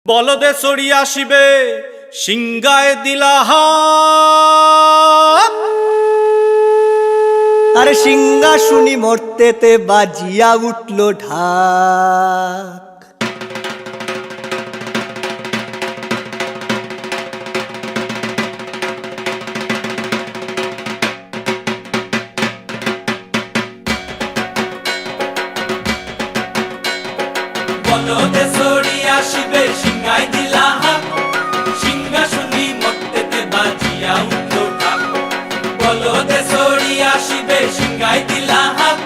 বলদে চড়ি আসিবে সিংগায় দিলা হাত। আরে সিংহা শুনি মরতেতে বাজিয়া উঠল ঢাক। বলদে চড়ি আসিবে সিংগায় দিলা হাত। সিংহা শুনি মরতেতে বাজিয়া উঠল ঢাক। বলদে চড়ি আসিবে সিংগায় দিলা হাত।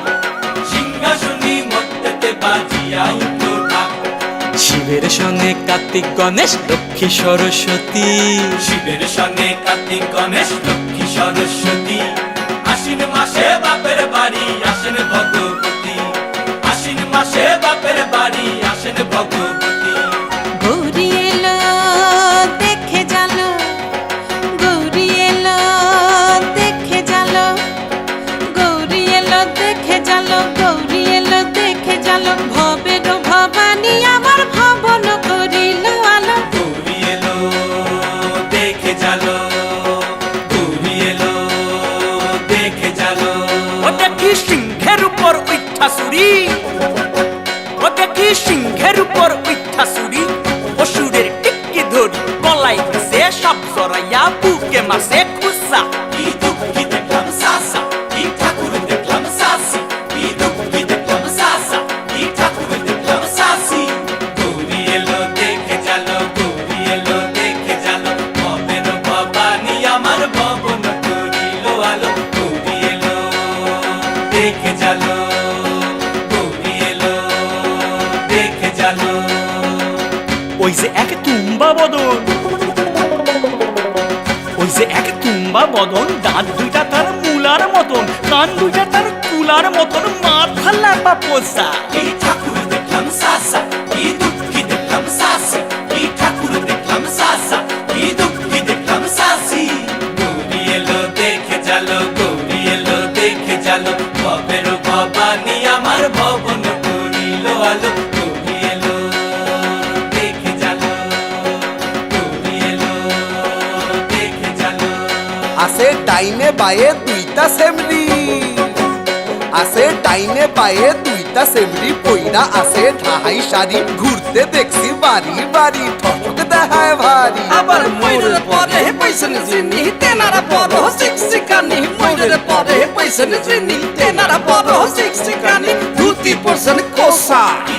সিংহা শুনি মরতেতে বাজিয়া উঠল ঢাক। শিবের সঙ্গে কার্তিক গণেশ লক্ষ্মী সরস্বতী, শিবের সঙ্গে কার্তিক গণেশ লক্ষ্মী সরস্বতী। আশ্বিন মাসে বাপের বাড়ি আসেন ভগবতী। আশ্বিন মাসে বাপের বাড়ি আসেন ভগবতী। গৌরী এলো দেখে জালো, গৌরী এলো দেখে জালো, গৌরী এলো দেখে জালো, গৌরী এলো দেখে জালো। ভবের ভবানী আমার ভবন করিল আলো। গৌরী এলো দেখে জালো, গৌরী এলো দেখে জালো। ও দেখি সিংহের উপর উঠা চুরি, ও দেখি সিংহের উপর উঠা চুরি। অসুরের টিকি ধরি গলায় দিছে সব জড়াইয়া বুকে মাসে খুসা। কি দুঃখী দেখলাম সাসা, কি ঠাকুর দেখলাম সাসি। কি দুঃখী দেখলাম সাসা, কি ঠাকুর দেখলাম সাসি। গৌরী এলো দেখে জালো, গৌরী এলো দেখে জালো। ভবের ভবানী আমার ভবন করিল আলো। গৌরী এলো দেখে জালো, গৌরী এলো দেখে জালো। ওই যে এক তুম্বা বদন, ওই যে এক তুম্বা বদন, দাঁত দুইটা তার মূলার মতন, কান দুইটা তার কুলার মতন, মাথা লাপা পোষা। কি ঠাকুর দেখলাম সাসা, কি দুঃখী দেখলাম সাসি। কি ঠাকুর দেখলাম সাসা, কি দুঃখী দেখলাম সাসি। গৌরী এলো দেখে জালো, গৌরী এলো দেখে জালো। ভবের ভবানী আমার ভবন করিল আলো। গৌরী এলো দেখে জালো, গৌরী এলো দেখে জালো। আছে ডাইনে বায়ে দুইটা সেমরি, আছে ডাইনে বায়ে দুইটা সেমরি। পইরা আছে ঢাহাই শাড়ি, ঘুরতে দেখছি বাড়ি বাড়ি, ঠক দেখায় ভারী। আবার ময়ূরের পরে পয়সা নিজিনি তেনারা বড় শিক্ষিকানি। ময়ূরের পরে পয়সা নিজিনি তেনারা বড় শিক্ষিকানি। ধুতি পরছেন কোসা, কি